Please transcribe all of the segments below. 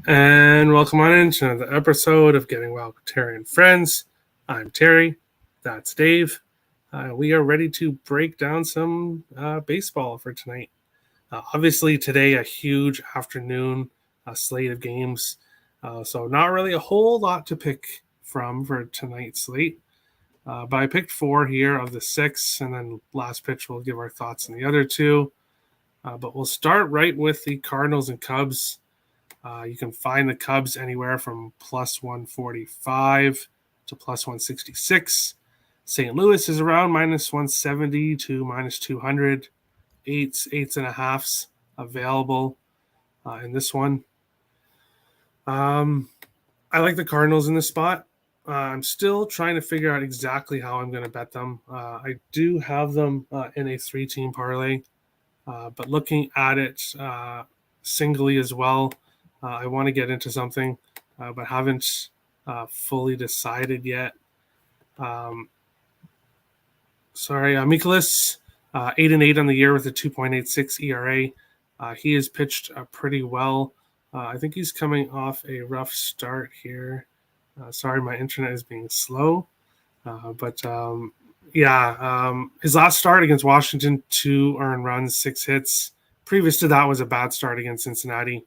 And welcome on into another episode of Getting Well with Terry and Friends. I'm Terry. That's Dave. We are ready to break down some baseball for tonight. Obviously, today a huge afternoon slate of games. So not really a whole lot to pick from for tonight's slate. But I picked 4 here of the 6, and then last pitch we'll give our thoughts on the other 2. But we'll start right with the Cardinals and Cubs. You can find the Cubs anywhere from plus 145 to plus 166. St. Louis is around minus 170 to minus 200. Eights and a halves available in this one. I like the Cardinals in this spot. I'm still trying to figure out exactly how I'm going to bet them. I do have them in a 3-team parlay, but looking at it singly as well, I want to get into something, but haven't fully decided yet. Mikolas, 8-8 on the year with a 2.86 ERA. He has pitched pretty well. I think he's coming off a rough start here. Sorry, my internet is being slow. His last start against Washington, 2 earned runs, 6 hits. Previous to that was a bad start against Cincinnati.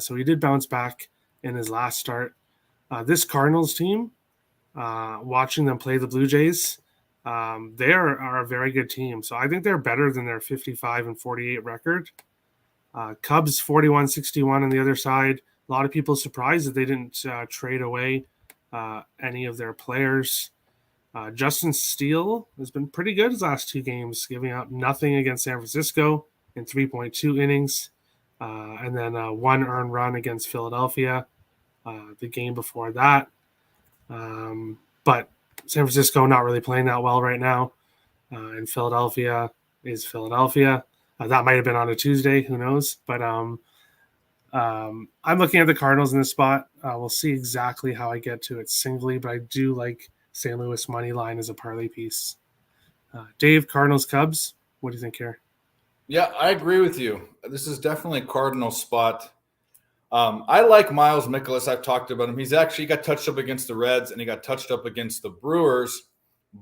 So he did bounce back in his last start. This Cardinals team, watching them play the Blue Jays, they are a very good team. So I think they're better than their 55-48 record. Cubs 41-61 on the other side. A lot of people surprised that they didn't trade away any of their players. Justin Steele has been pretty good his last 2 games, giving up nothing against San Francisco in 3.2 innings. And then 1 earned run against Philadelphia the game before that. But San Francisco not really playing that well right now. And Philadelphia is Philadelphia. That might have been on a Tuesday. Who knows? But I'm looking at the Cardinals in this spot. We'll see exactly how I get to it singly, but I do like St. Louis money line as a parlay piece. Dave, Cardinals, Cubs. What do you think here? Yeah, I agree with you. This is definitely a Cardinal spot. I like Miles Mikolas. I've talked about him. He's actually got touched up against the Reds and he got touched up against the Brewers.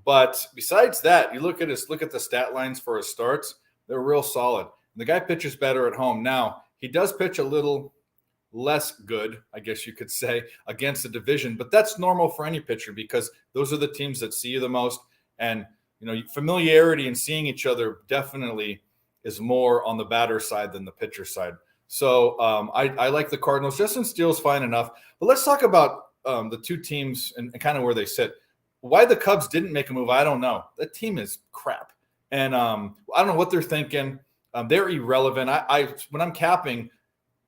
But besides that, you look at the stat lines for his starts. They're real solid. The guy pitches better at home. Now, he does pitch a little less good, I guess you could say, against the division. But that's normal for any pitcher because those are the teams that see you the most. And, familiarity and seeing each other definitely is more on the batter side than the pitcher side. So I like the Cardinals. Justin Steele's fine enough. But let's talk about the 2 teams and kind of where they sit. Why the Cubs didn't make a move, I don't know. That team is crap. And I don't know what they're thinking. They're irrelevant. I when I'm capping,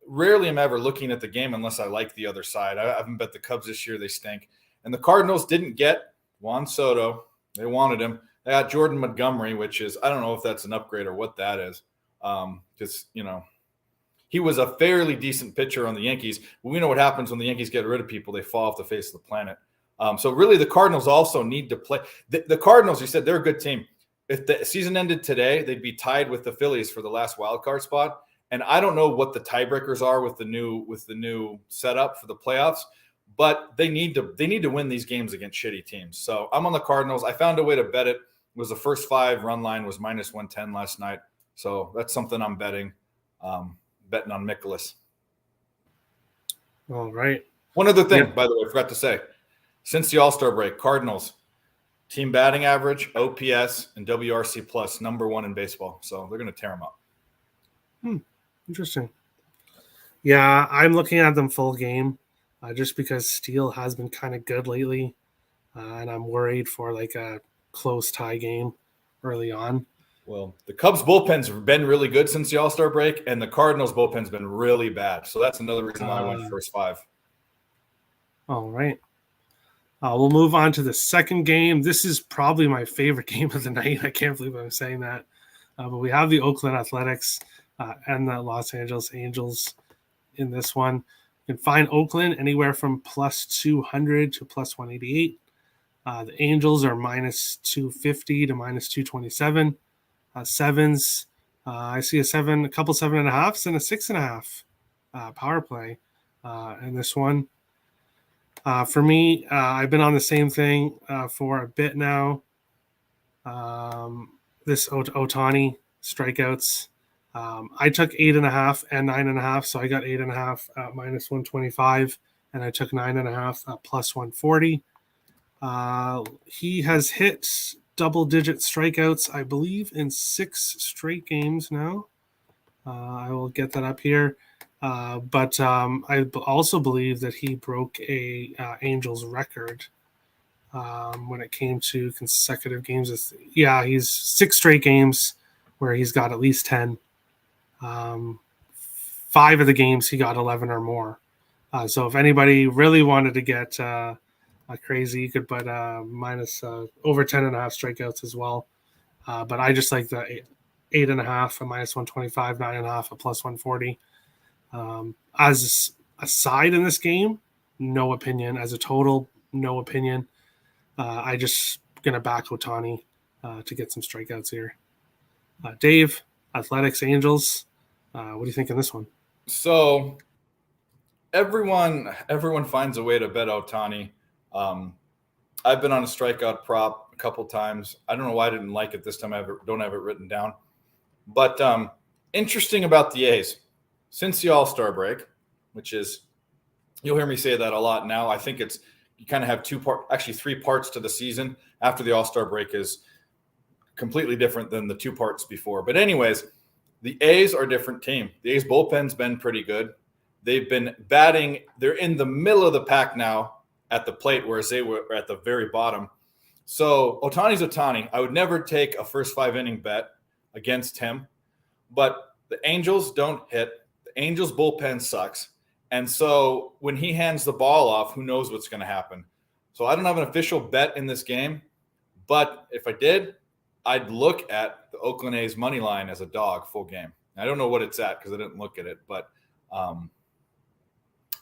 rarely am I ever looking at the game unless I like the other side. I haven't bet the Cubs this year. They stink. And the Cardinals didn't get Juan Soto. They wanted him. They got Jordan Montgomery, which is, I don't know if that's an upgrade or what that is. He was a fairly decent pitcher on the Yankees. We know what happens when the Yankees get rid of people. They fall off the face of the planet. So really the Cardinals also need to play. The Cardinals, you said, they're a good team. If the season ended today, they'd be tied with the Phillies for the last wild card spot. And I don't know what the tiebreakers are with the new setup for the playoffs, but they need to win these games against shitty teams. So I'm on the Cardinals. I found a way to bet it. It was the first 5 run line was minus 110 last night. So that's something I'm betting. Betting on Mikolas. All right. One other thing, by the way, I forgot to say. Since the All-Star break, Cardinals, team batting average, OPS, and WRC plus, number 1 in baseball. So they're going to tear them up. Interesting. Yeah, I'm looking at them full game just because Steele has been kind of good lately. And I'm worried for like a close tie game early on. Well, the Cubs bullpen's been really good since the All-Star break, and the Cardinals bullpen's been really bad. So that's another reason why I went first 5. All right. We'll move on to the second game. This is probably my favorite game of the night. I can't believe I'm saying that. But we have the Oakland Athletics and the Los Angeles Angels in this one. You can find Oakland anywhere from plus 200 to plus 188. The Angels are minus 250 to minus 227. Sevens, I see a couple 7.5s and a 6.5 power play. in this one. For me, I've been on the same thing for a bit now. This Ohtani strikeouts. I took 8.5 and 9.5, so I got 8.5 at minus 125, and I took 9.5 at plus 140. He has hit double-digit strikeouts, I believe, in 6 straight games now. I will get that up here. But I also believe that he broke a Angels record when it came to consecutive games. He's 6 straight games where he's got at least 10. 5 of the games he got 11 or more. So if anybody really wanted to get crazy, you could put minus over 10.5 strikeouts as well. But I just like the 8.5 at minus 125, 9.5 at plus 140. As a side in this game, no opinion. As a total, no opinion. I just gonna back Ohtani to get some strikeouts here. Dave, Athletics, Angels. What do you think of this one? So everyone finds a way to bet Ohtani. I've been on a strikeout prop a couple times. I don't know why I didn't like it this time. I don't have it written down. But interesting about the A's. Since the All-Star break, which is, you'll hear me say that a lot now. I think it's, you kind of have 3 parts to the season. After the All-Star break is completely different than the 2 parts before. But anyways, the A's are a different team. The A's bullpen's been pretty good. They've been batting. They're in the middle of the pack now at the plate, whereas they were at the very bottom. So Ohtani's Ohtani. I would never take a first 5-inning bet against him. But the Angels don't hit. The Angels bullpen sucks. And so when he hands the ball off, who knows what's going to happen? So I don't have an official bet in this game. But if I did, I'd look at the Oakland A's money line as a dog full game. I don't know what it's at because I didn't look at it. But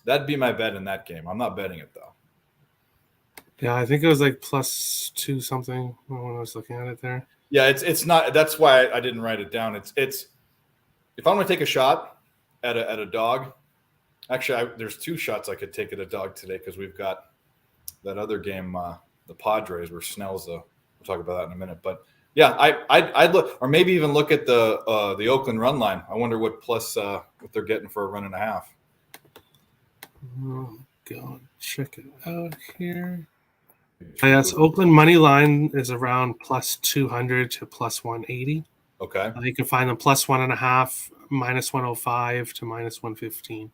that'd be my bet in that game. I'm not betting it, though. Yeah, I think it was like plus 2 something when I was looking at it there. Yeah, it's not. That's why I didn't write it down. It's if I'm going to take a shot at a dog, actually, there's 2 shots I could take at a dog today because we've got that other game, the Padres, where Snell's we'll talk about that in a minute. But yeah, I'd look, or maybe even look at the Oakland run line. I wonder what they're getting for a 1.5. Oh, go check it out here. Yes, Oakland money line is around plus 200 to plus 180. Okay. You can find them plus 1.5, minus 105 to minus 115.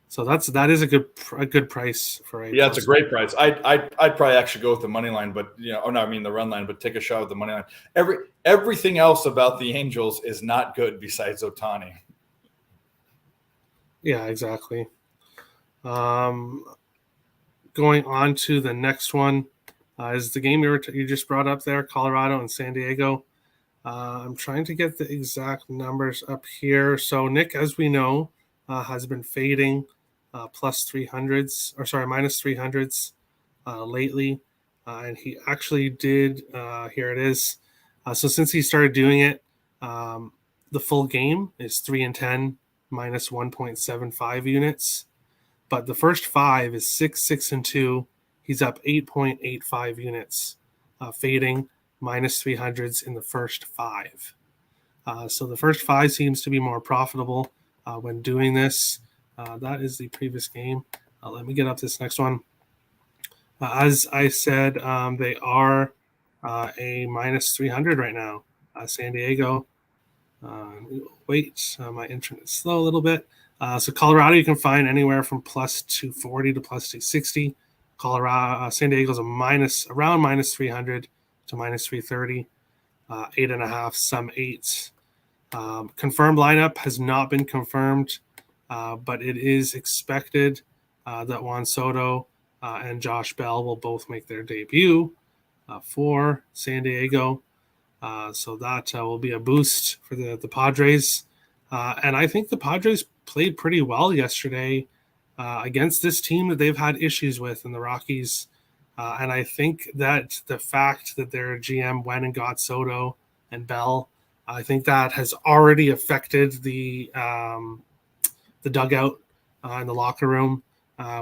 So that is a good price for a. Yeah, it's a great price. I'd probably actually go with the money line, but the run line, but take a shot with the money line. Everything else about the Angels is not good besides Ohtani. Yeah, exactly. Going on to the next one is the game you just brought up there, Colorado and San Diego. I'm trying to get the exact numbers up here. So Nick, as we know, has been fading minus 300s lately. And he actually did, here it is. So since he started doing it, the full game is 3-10, minus 1.75 units. But the first 5 is 6-6-2. He's up 8.85 units, fading minus 300s in the first 5. So the first 5 seems to be more profitable when doing this. That is the previous game. Let me get up this next one. As I said, they are a minus 300 right now. San Diego. Wait, my internet's slow a little bit. So Colorado you can find anywhere from plus 240 to plus 260. San Diego's around minus 300 to minus 330. 8.5, some 8s. Confirmed lineup has not been confirmed, but it is expected that Juan Soto and Josh Bell will both make their debut for San Diego. So that will be a boost for the Padres. And I think the Padres played pretty well yesterday against this team that they've had issues with in the Rockies. And I think that the fact that their GM went and got Soto and Bell, I think that has already affected the the dugout in the locker room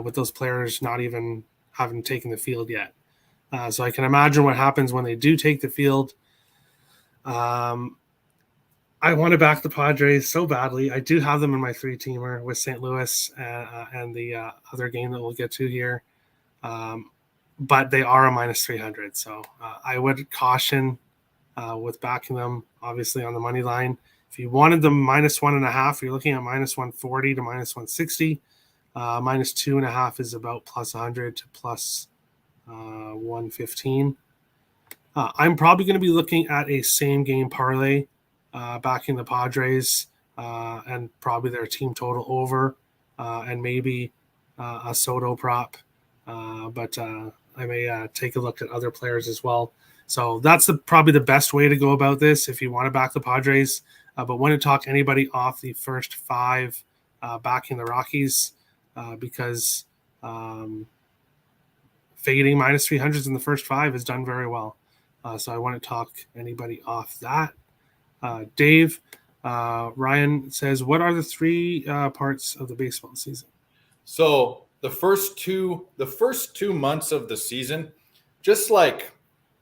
with those players not even having taken the field yet. So I can imagine what happens when they do take the field. I want to back the Padres so badly. I do have them in my 3-teamer with St. Louis and the other game that we'll get to here. But they are a minus 300. So I would caution with backing them, obviously, on the money line. If you wanted them minus 1.5, you're looking at minus 140 to minus 160. Minus 2.5 is about plus 100 to plus 115. I'm probably going to be looking at a same game parlay backing the Padres and probably their team total over and maybe a Soto prop. But I may take a look at other players as well. So that's probably the best way to go about this if you want to back the Padres. But want to talk anybody off the first 5 backing the Rockies because fading minus 300s in the first 5 is done very well. So I want to talk anybody off that. Dave, Ryan says, what are the 3 parts of the baseball season? So the first two months of the season, just like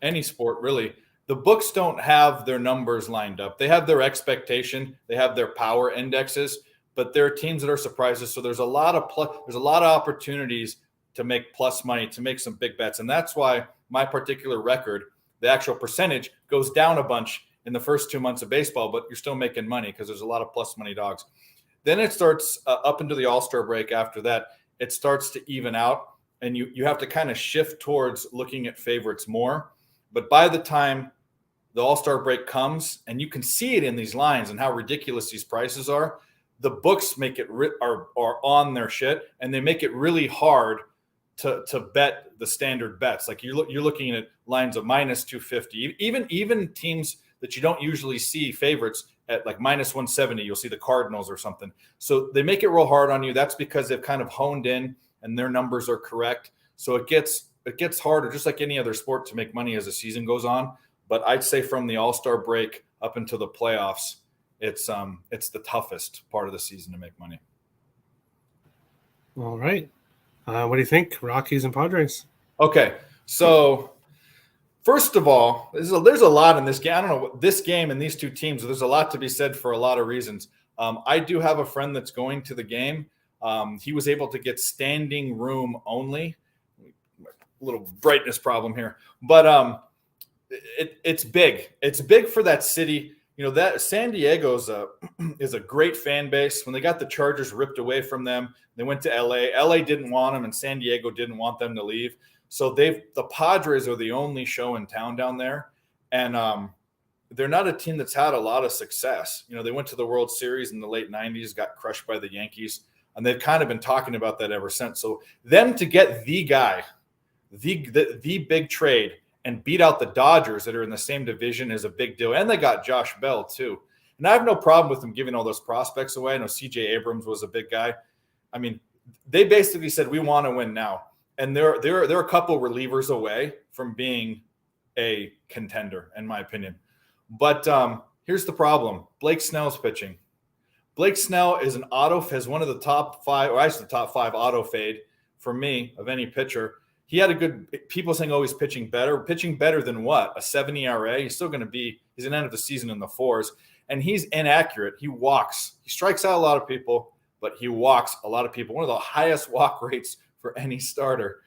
any sport, really, the books don't have their numbers lined up. They have their expectation, they have their power indexes, but there are teams that are surprises. So there's a lot of opportunities to make plus money, to make some big bets, and that's why my particular record, the actual percentage, goes down a bunch in the first 2 months of baseball, but you're still making money because there's a lot of plus money dogs. Then it starts up into the All-Star break. After that, it starts to even out, and you have to kind of shift towards looking at favorites more. But by the time the All-Star break comes, and you can see it in these lines and how ridiculous these prices are, the books make it are on their shit, and they make it really hard to bet the standard bets. Like you're looking at lines of minus 250, even teams that you don't usually see favorites at like minus 170. You'll see the Cardinals or something. So they make it real hard on you. That's because they've kind of honed in and their numbers are correct. So it gets harder, just like any other sport, to make money as the season goes on. But I'd say from the All-Star break up into the playoffs, it's the toughest part of the season to make money. All right. What do you think, Rockies and Padres? Okay, so first of all, there's a lot in this game. I don't know, this game and these 2 teams, there's a lot to be said for a lot of reasons. I do have a friend that's going to the game. He was able to get standing room only. A little brightness problem here. But it's big. It's big for that city. You know, that San Diego is a great fan base. When they got the Chargers ripped away from them, they went to LA. LA didn't want them, and San Diego didn't want them to leave. So the Padres are the only show in town down there, and they're not a team that's had a lot of success. You know, they went to the World Series in the late '90s, got crushed by the Yankees, and they've kind of been talking about that ever since. So them to get the guy, the big trade, and beat out the Dodgers that are in the same division is a big deal. And they got Josh Bell too. And I have no problem with them giving all those prospects away. I know CJ Abrams was a big guy. I mean, they basically said, we want to win now. And they're a couple relievers away from being a contender, in my opinion. But here's the problem. Blake Snell's pitching. Blake Snell is has one of the top 5, or actually the top 5 auto fade for me of any pitcher. He had a good – people saying, oh, he's pitching better. Pitching better than what? A 7 ERA? He's still going to be – he's an end of the season in the 4s. And he's inaccurate. He walks. He strikes out a lot of people, but he walks a lot of people. One of the highest walk rates for any starter.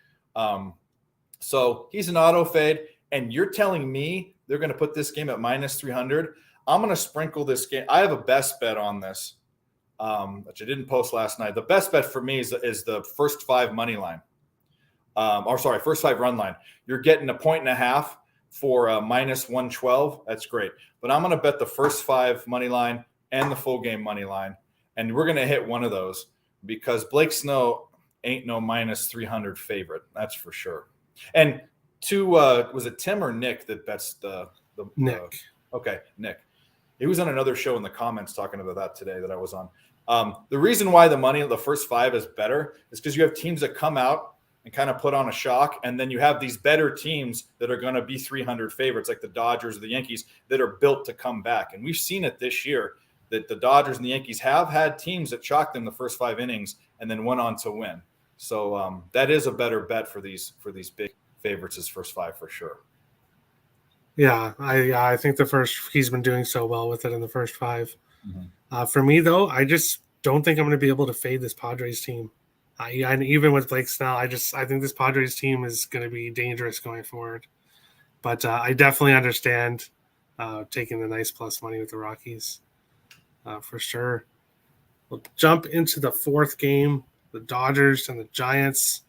So he's an auto fade. And you're telling me they're going to put this game at minus 300? I'm going to sprinkle this game. I have a best bet on this, which I didn't post last night. The best bet for me is the first 5 money line. First 5 run line. You're getting 1.5 for minus 112. That's great. But I'm going to bet the first 5 money line and the full game money line. And we're going to hit one of those because Blake Snell ain't no minus 300 favorite. That's for sure. And was it Tim or Nick that bets the Nick? Okay, Nick. He was on another show in the comments talking about that today that I was on. The reason why the first 5 is better is because you have teams that come out and kind of put on a shock, and then you have these better teams that are going to be 300 favorites, like the Dodgers or the Yankees, that are built to come back. And we've seen it this year. that the Dodgers and the Yankees have had teams that shocked them the first 5 innings and then went on to win. So that is a better bet for these big favorites as first 5 for sure. Yeah, I think he's been doing so well with it in the first 5. Mm-hmm. For me though, I just don't think I'm going to be able to fade this Padres team. And even with Blake Snell, I think this Padres team is going to be dangerous going forward. But I definitely understand taking the nice plus money with the Rockies for sure. We'll jump into the 4th game, the Dodgers and the Giants.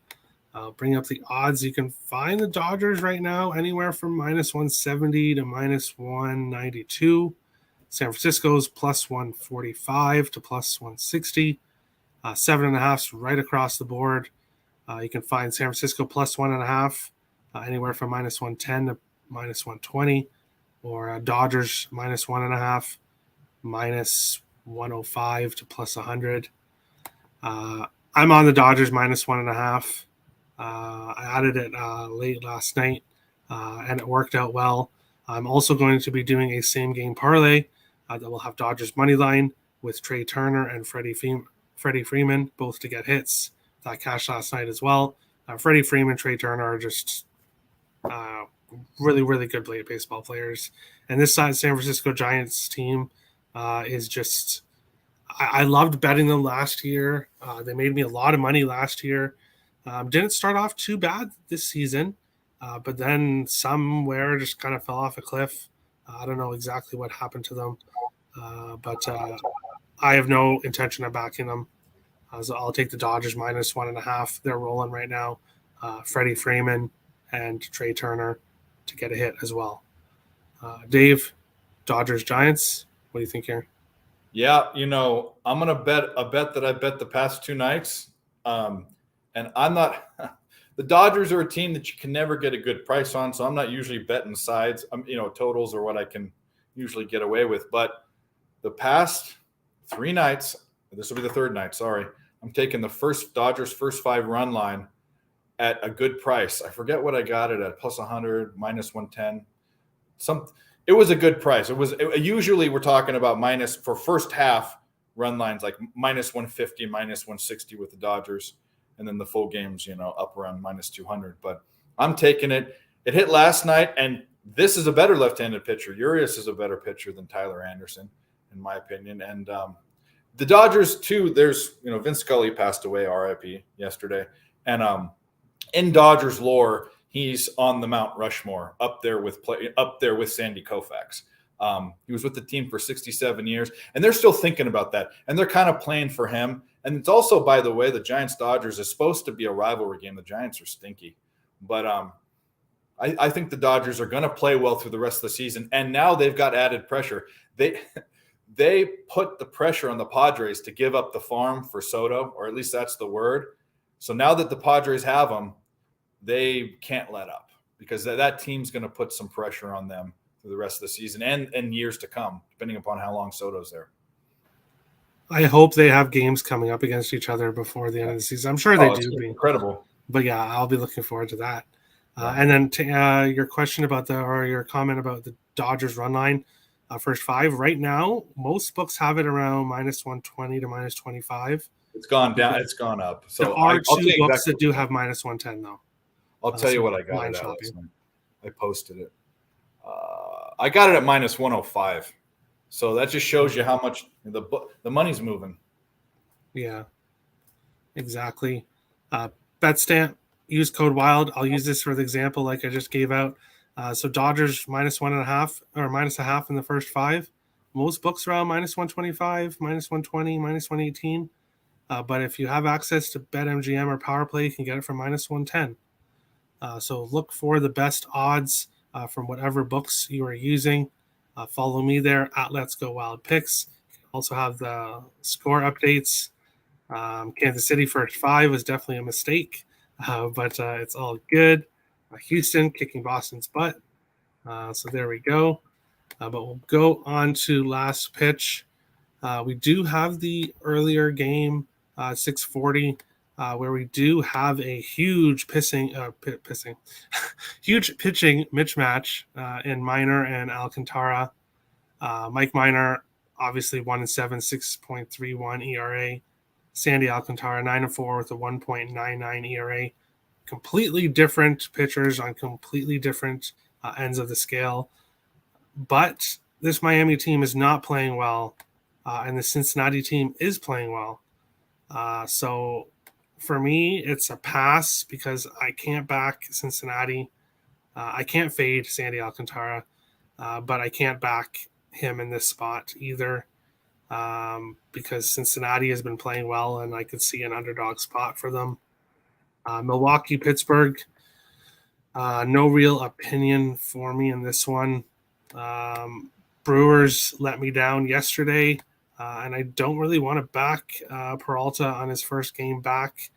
I'll bring up the odds. You can find the Dodgers right now anywhere from -170 to -192. San Francisco's +145 to +160. 7.5 right across the board. You can find San Francisco +1.5, anywhere from -110 to -120, or Dodgers -1.5, -105 to +100. I'm on the Dodgers -1.5. I added it late last night, and it worked out well. I'm also going to be doing a same game parlay that will have Dodgers money line with Trey Turner and Freddie Freeman, both to get hits. That cashed last night as well. Freddie Freeman, Trey Turner are just really, really good baseball players. And this San Francisco Giants team is just – I loved betting them last year. They made me a lot of money last year. Didn't start off too bad this season, but then somewhere just kind of fell off a cliff. I don't know exactly what happened to them, but I have no intention of backing them. So I'll take the Dodgers -1.5. They're rolling right now. Freddie Freeman and Trey Turner to get a hit as well. Dave, Dodgers Giants. What do you think here? Yeah, I'm gonna bet a bet that I bet the past 2 nights. And I'm not – the Dodgers are a team that you can never get a good price on, so I'm not usually betting sides, totals or what I can usually get away with. But the past 3 nights – this will be the 3rd night, sorry. I'm taking the Dodgers' first 5 run line at a good price. I forget what I got it at, +100, -110. It was a good price. Usually we're talking about minus for first half run lines like -150, -160 with the Dodgers. And then the full game's, up around -200. But I'm taking it. It hit last night, and this is a better left-handed pitcher. Urias is a better pitcher than Tyler Anderson, in my opinion. And the Dodgers, too, there's, Vince Scully passed away, RIP, yesterday. And in Dodgers lore, he's on the Mount Rushmore, up there with Sandy Koufax. He was with the team for 67 years, and they're still thinking about that. And they're kind of playing for him. And it's also, by the way, the Giants-Dodgers is supposed to be a rivalry game. The Giants are stinky. But I think the Dodgers are going to play well through the rest of the season. And now they've got added pressure. They put the pressure on the Padres to give up the farm for Soto, or at least that's the word. So now that the Padres have them, they can't let up because that team's going to put some pressure on them through the rest of the season and years to come, depending upon how long Soto's there. I hope they have games coming up against each other before the end of the season. I'm sure they do. Incredible. But yeah, I'll be looking forward to that. And then to your question about your comment about the Dodgers run line, first 5 right now, most books have it around -120 to -25. It's gone down. It's gone up. So there are 2 books that do have -110 though. I'll tell you what I got it at last night. I posted it. I got it at -105. So that just shows you how much the money's moving. Yeah, exactly. BetStamp, use code WILD. I'll use this for the example like I just gave out. So Dodgers -1.5 or -0.5 in the first 5. Most books around -125, -120, -118. But if you have access to BetMGM or PowerPlay, you can get it for -110. So look for the best odds from whatever books you are using. Follow me there at Let's Go Wild Picks. You can also have the score updates. Kansas City first 5 was definitely a mistake, but it's all good. Houston kicking Boston's butt. So there we go. But we'll go on to last pitch. We do have the earlier game, 6:40, where we do have a huge huge pitching mismatch in Minor and Alcantara. Mike Minor obviously 1-7, 6.31 ERA. Sandy Alcantara 9-4 with a 1.99 ERA. Completely different pitchers on completely different ends of the scale. But this Miami team is not playing well, and the Cincinnati team is playing well. So for me, it's a pass because I can't back Cincinnati. I can't fade Sandy Alcantara, but I can't back him in this spot either because Cincinnati has been playing well, and I could see an underdog spot for them. Milwaukee, Pittsburgh, no real opinion for me in this one. Brewers let me down yesterday, and I don't really want to back Peralta on his first game back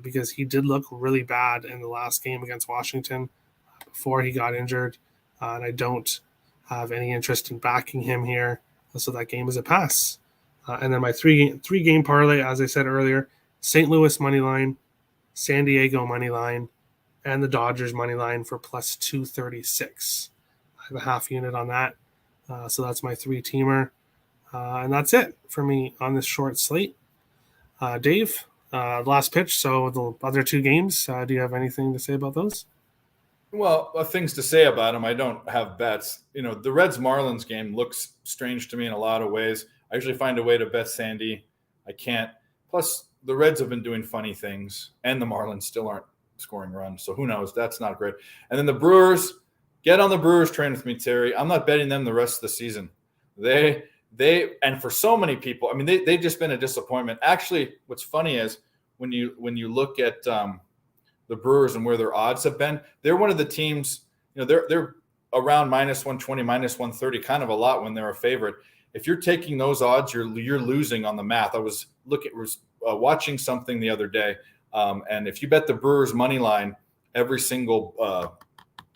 because he did look really bad in the last game against Washington before he got injured, and I don't have any interest in backing him here. So that game is a pass. And then my three game parlay, as I said earlier, St. Louis money line, San Diego money line, and the Dodgers money line for plus 236. I have a half unit on that. So that's my 3-teamer. And that's it for me on this short slate. Dave, last pitch. So the other 2 games, do you have anything to say about those? Well, things to say about them. I don't have bets. The Reds-Marlins game looks strange to me in a lot of ways. I usually find a way to bet Sandy. I can't. Plus, the Reds have been doing funny things, and the Marlins still aren't scoring runs. So who knows? That's not great. And then the Brewers, get on the Brewers train with me, Terry. I'm not betting them the rest of the season. They and for so many people, I mean, they've just been a disappointment. Actually, what's funny is when you look at the Brewers and where their odds have been, they're one of the teams, they're around minus 120, minus 130, kind of a lot when they're a favorite. If you're taking those odds, you're losing on the math. I was watching something the other day, and if you bet the Brewers money line every single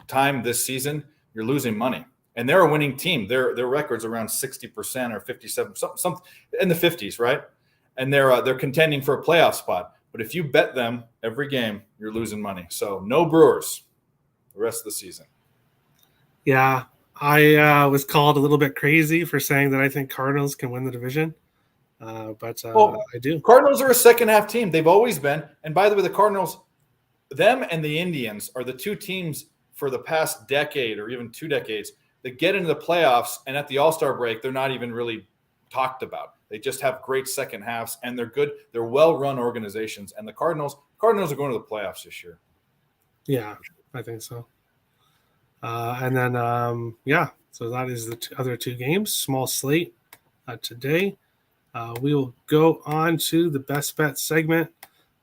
time this season, you're losing money. And they're a winning team. Their record's around 60% or 57, something in the 50s, right? And they're contending for a playoff spot. But if you bet them every game, you're losing money. So no Brewers the rest of the season. Yeah, I was called a little bit crazy for saying that I think Cardinals can win the division. But I do. Cardinals are a second-half team. They've always been. And by the way, the Cardinals, them and the Indians are the 2 teams for the past decade or even 2 decades that get into the playoffs, and at the All-Star break, they're not even really talked about. They just have great second halves, and they're good. They're well-run organizations. And the Cardinals are going to the playoffs this year. Yeah, I think so. And then, so that is the other 2 games. Small slate today. We will go on to the best bet segment,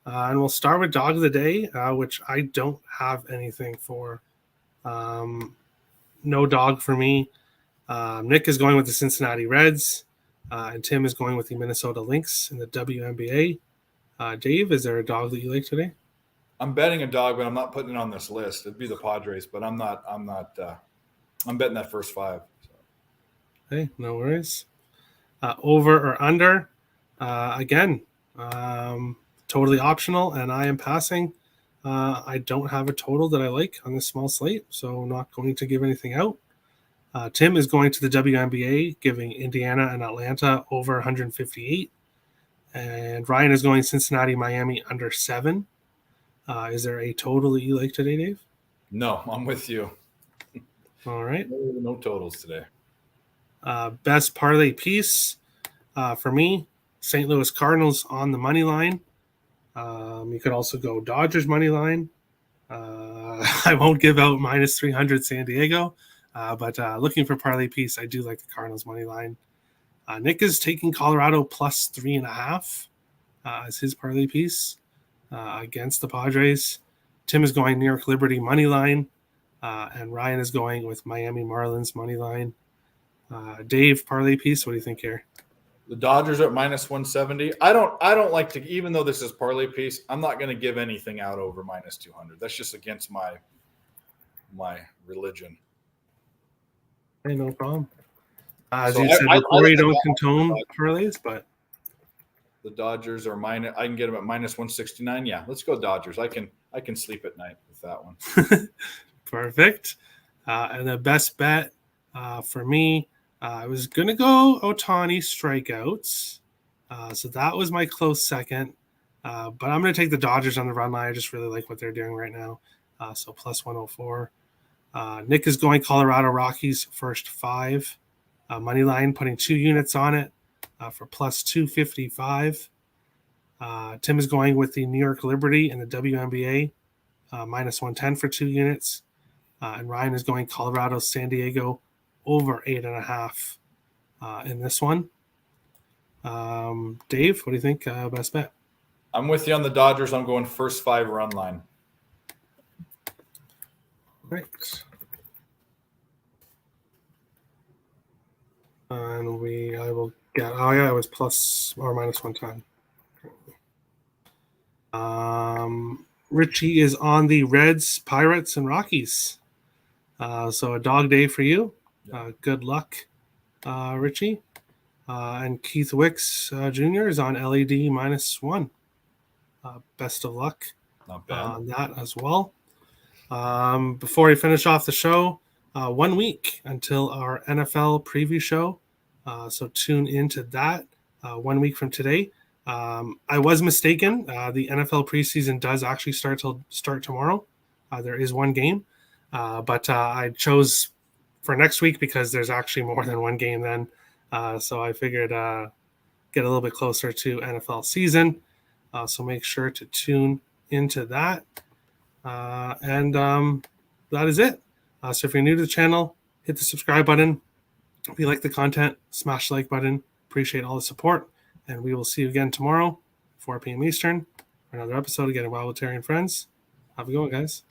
and we'll start with Dog of the Day, which I don't have anything for. No dog for me. Nick is going with the Cincinnati Reds, and Tim is going with the Minnesota Lynx in the WNBA. Dave, is there a dog that you like today? I'm betting a dog, but I'm not putting it on this list. It'd be the Padres, but I'm not. I'm betting that first 5. So. Hey, no worries. Over or under? Again, totally optional, and I am passing. I don't have a total that I like on this small slate, so I'm not going to give anything out. Tim is going to the WNBA, giving Indiana and Atlanta over 158. And Ryan is going Cincinnati, Miami under 7. Is there a total that you like today, Dave? No, I'm with you. All right. No totals today. Best parlay piece for me, St. Louis Cardinals on the money line. You could also go Dodgers money line. I won't give out minus 300 San Diego, but looking for parlay piece, I do like the Cardinals money line. Nick is taking Colorado plus 3.5 as his parlay piece against the Padres. Tim is going New York Liberty money line, and Ryan is going with Miami Marlins money line. Dave, parlay piece, what do you think here? The Dodgers are at minus 170. I don't like to, even though this is parlay piece, I'm not going to give anything out over minus 200. That's just against my religion. Hey, no problem. As you said before, you don't condone parlays, but the Dodgers are minus. I can get them at minus 169. Yeah, let's go Dodgers. I can sleep at night with that one. Perfect. And the best bet for me, I was going to go Ohtani strikeouts. So that was my close second. But I'm going to take the Dodgers on the run line. I just really like what they're doing right now. So plus 104. Nick is going Colorado Rockies first 5. Money line, putting 2 units on it for plus 255. Tim is going with the New York Liberty and the WNBA minus 110 for 2 units. And Ryan is going Colorado San Diego over 8.5 in this one. Dave, what do you think? Best bet? I'm with you on the Dodgers. I'm going first 5 run line. Right. And I will get, it was plus or minus 110. Richie is on the Reds, Pirates, and Rockies. So a dog day for you. Good luck, Richie. And Keith Wicks Jr. is on LED minus 1. Best of luck on that as well. Before we finish off the show, 1 week until our NFL preview show. So tune into that 1 week from today. I was mistaken. The NFL preseason does actually start tomorrow. There is 1 game, but I chose for next week because there's actually more than 1 game then. So I figured get a little bit closer to NFL season. So make sure to tune into that. And that is it. So if you're new to the channel, hit the subscribe button. If you like the content, smash the like button. Appreciate all the support. And we will see you again tomorrow, 4 p.m. Eastern, for another episode of Getting Wild with Terry and Friends. Have a good one, guys.